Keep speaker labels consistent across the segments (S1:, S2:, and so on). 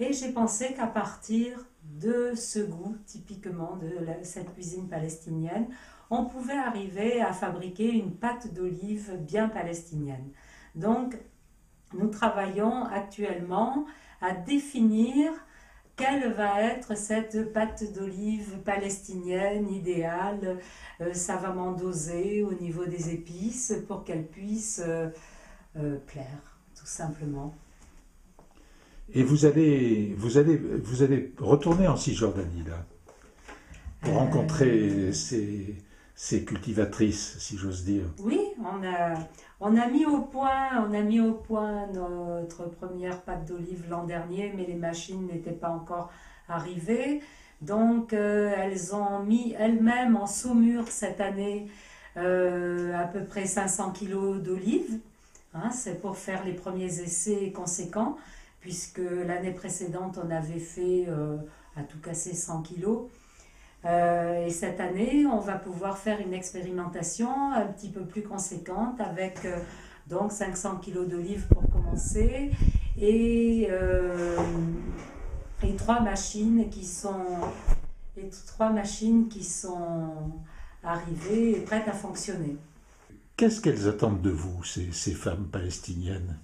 S1: Et j'ai pensé qu'à partir de ce goût, typiquement cette cuisine palestinienne, on pouvait arriver à fabriquer une pâte d'olive bien palestinienne. Donc, nous travaillons actuellement à définir quelle va être cette pâte d'olive palestinienne idéale, savamment dosée au niveau des épices pour qu'elle puisse plaire, tout simplement.
S2: Et vous allez retourner en Cisjordanie, là, pour rencontrer ces cultivatrices, si j'ose dire.
S1: Oui, on a mis au point notre première pâte d'olive l'an dernier, mais les machines n'étaient pas encore arrivées. Donc, elles ont mis elles-mêmes en saumure cette année à peu près 500 kilos d'olives. Hein, c'est pour faire les premiers essais conséquents, puisque l'année précédente, on avait fait à tout casser 100 kilos. Et cette année, on va pouvoir faire une expérimentation un petit peu plus conséquente avec donc 500 kilos d'olives pour commencer et trois machines qui sont arrivées et prêtes à fonctionner.
S2: Qu'est-ce qu'elles attendent de vous, ces femmes palestiniennes,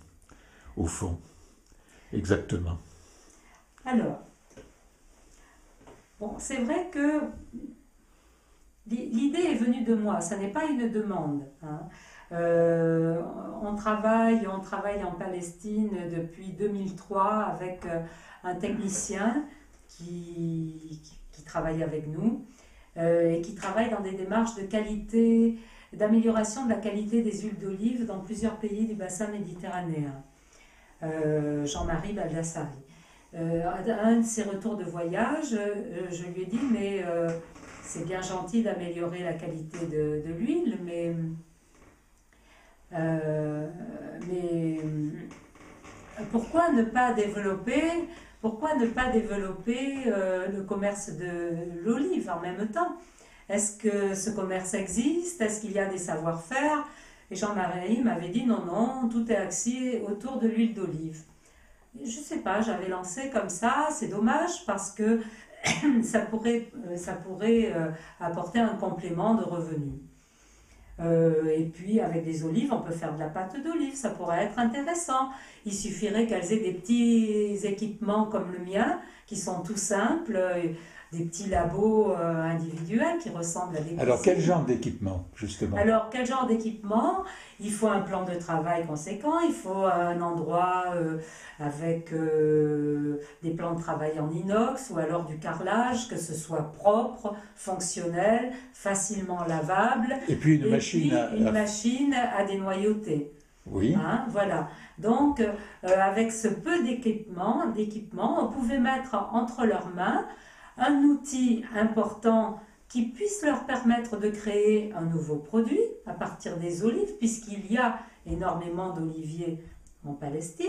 S2: au fond, exactement?
S1: Alors, bon, c'est vrai que l'idée est venue de moi, ça n'est pas une demande. Hein. On travaille en Palestine depuis 2003 avec un technicien qui travaille avec nous et qui travaille dans des démarches de qualité, d'amélioration de la qualité des huiles d'olive dans plusieurs pays du bassin méditerranéen. Jean-Marie Baldassari. Un de ses retours de voyage, je lui ai dit, mais c'est bien gentil d'améliorer la qualité de l'huile, mais pourquoi ne pas développer le commerce de l'olive en même temps? Est-ce que ce commerce existe? Est-ce qu'il y a des savoir-faire? Et Jean-Marie m'avait dit non, tout est axé autour de l'huile d'olive. Je ne sais pas, j'avais lancé comme ça, c'est dommage parce que ça pourrait apporter un complément de revenus. Et puis avec des olives, on peut faire de la pâte d'olive, ça pourrait être intéressant. Il suffirait qu'elles aient des petits équipements comme le mien, qui sont tout simples, des petits labos individuels qui ressemblent à des cuisines.
S2: Alors quel genre d'équipement, justement?
S1: Alors quel genre d'équipement? Il faut un plan de travail conséquent, il faut un endroit avec des plans de travail en inox ou alors du carrelage, que ce soit propre, fonctionnel, facilement lavable.
S2: Et puis une
S1: machine à dénoyauter.
S2: Oui.
S1: Hein, voilà. Donc avec ce peu d'équipement, on pouvait mettre entre leurs mains un outil important qui puisse leur permettre de créer un nouveau produit à partir des olives, puisqu'il y a énormément d'oliviers en Palestine.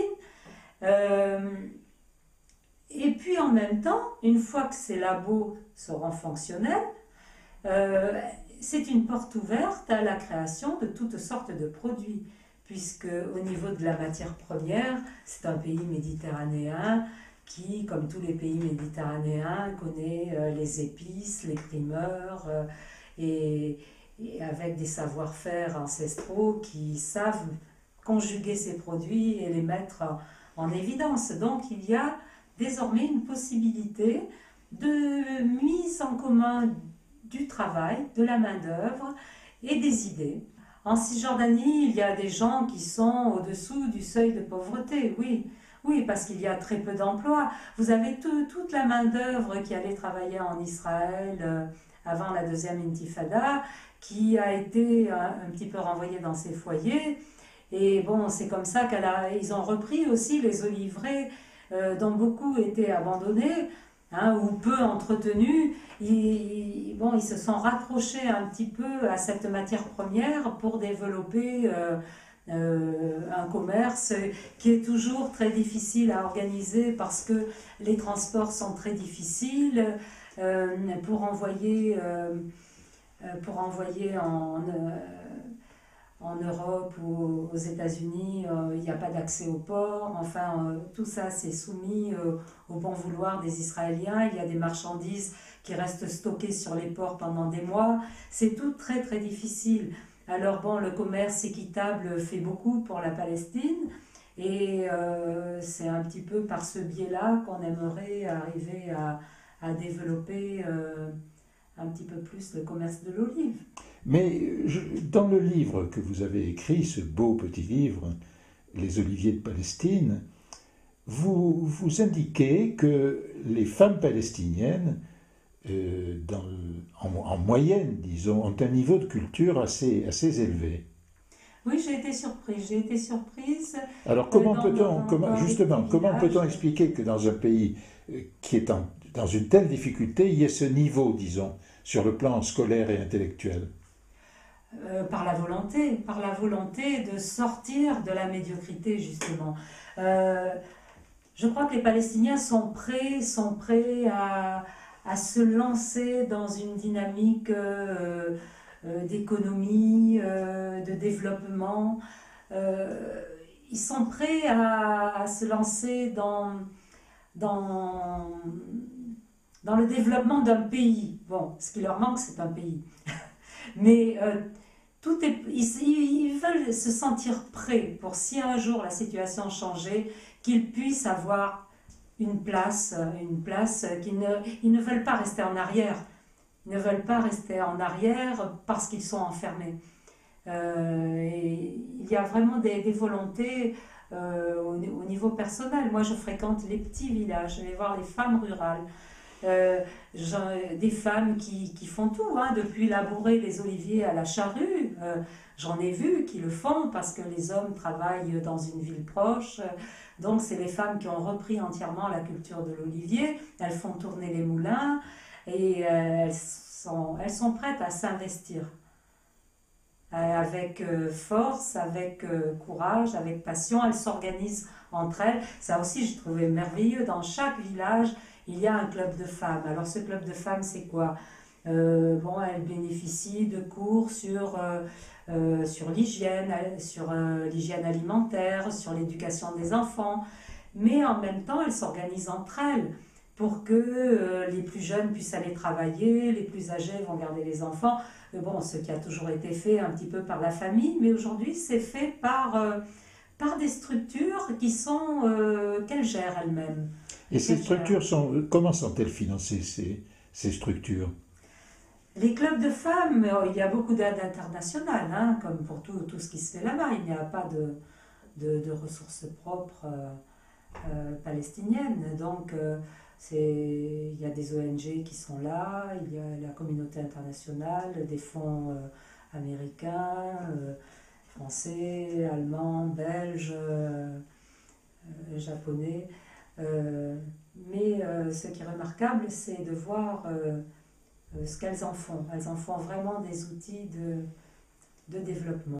S1: Et puis en même temps, une fois que ces labos seront fonctionnels, c'est une porte ouverte à la création de toutes sortes de produits, puisque au niveau de la matière première, c'est un pays méditerranéen qui, comme tous les pays méditerranéens, connaît les épices, les primeurs, et avec des savoir-faire ancestraux qui savent conjuguer ces produits et les mettre en évidence. Donc il y a désormais une possibilité de mise en commun du travail, de la main-d'œuvre et des idées. En Cisjordanie, il y a des gens qui sont au-dessous du seuil de pauvreté, oui. Oui, parce qu'il y a très peu d'emplois. Vous avez toute la main-d'œuvre qui allait travailler en Israël avant la deuxième intifada, qui a été un petit peu renvoyée dans ses foyers. Et bon, c'est comme ça qu'ils ont repris aussi les oliveraies dont beaucoup étaient abandonnés, hein, ou peu entretenus. Ils se sont raccrochés un petit peu à cette matière première pour développer un commerce qui est toujours très difficile à organiser parce que les transports sont très difficiles pour envoyer en Europe ou aux États-Unis, il n'y a pas d'accès au port. Enfin, tout ça, c'est soumis au bon vouloir des Israéliens. Il y a des marchandises qui restent stockées sur les ports pendant des mois. C'est tout très, très difficile. Alors bon, le commerce équitable fait beaucoup pour la Palestine. Et c'est un petit peu par ce biais-là qu'on aimerait arriver à développer un petit peu plus le commerce de l'olive.
S2: Mais dans le livre que vous avez écrit, ce beau petit livre, Les oliviers de Palestine, vous indiquez que les femmes palestiniennes, en moyenne, disons, ont un niveau de culture assez élevé.
S1: Oui, j'ai été surprise.
S2: Alors justement, comment peut-on expliquer que dans un pays qui est dans une telle difficulté, il y ait ce niveau, disons, sur le plan scolaire et intellectuel?
S1: Par la volonté de sortir de la médiocrité, justement. Je crois que les Palestiniens sont prêts à se lancer dans une dynamique d'économie, de développement. Ils sont prêts à se lancer dans le développement d'un pays. Bon, ce qui leur manque, c'est un pays. Mais ils veulent se sentir prêts pour, si un jour la situation changeait, qu'ils puissent avoir une place ils ne veulent pas rester en arrière. Ils ne veulent pas rester en arrière parce qu'ils sont enfermés. Et il y a vraiment des volontés au niveau personnel. Moi, je fréquente les petits villages, je vais voir les femmes rurales. Des femmes qui font tout, hein, depuis labourer les oliviers à la charrue. J'en ai vu qui le font parce que les hommes travaillent dans une ville proche. Donc, c'est les femmes qui ont repris entièrement la culture de l'olivier. Elles font tourner les moulins et elles sont prêtes à s'investir avec force, avec courage, avec passion. Elles s'organisent entre elles. Ça aussi, j'ai trouvé merveilleux. Dans chaque village, il y a un club de femmes. Alors ce club de femmes, c'est quoi? Elles bénéficient de cours sur l'hygiène, sur l'hygiène alimentaire, sur l'éducation des enfants. Mais en même temps, elles s'organisent entre elles pour que les plus jeunes puissent aller travailler, les plus âgés vont garder les enfants. Ce qui a toujours été fait un petit peu par la famille, mais aujourd'hui, c'est fait par des structures qu'elles gèrent elles-mêmes.
S2: Et ces structures comment sont-elles financées, ces structures?
S1: Les clubs de femmes, il y a beaucoup d'aide internationale, hein, comme pour tout ce qui se fait là-bas. Il n'y a pas de ressources propres palestiniennes. Donc, il y a des ONG qui sont là, il y a la communauté internationale, des fonds américains, français, allemands, belges, japonais. Mais ce qui est remarquable, c'est de voir ce qu'elles en font. Elles en font vraiment des outils de développement.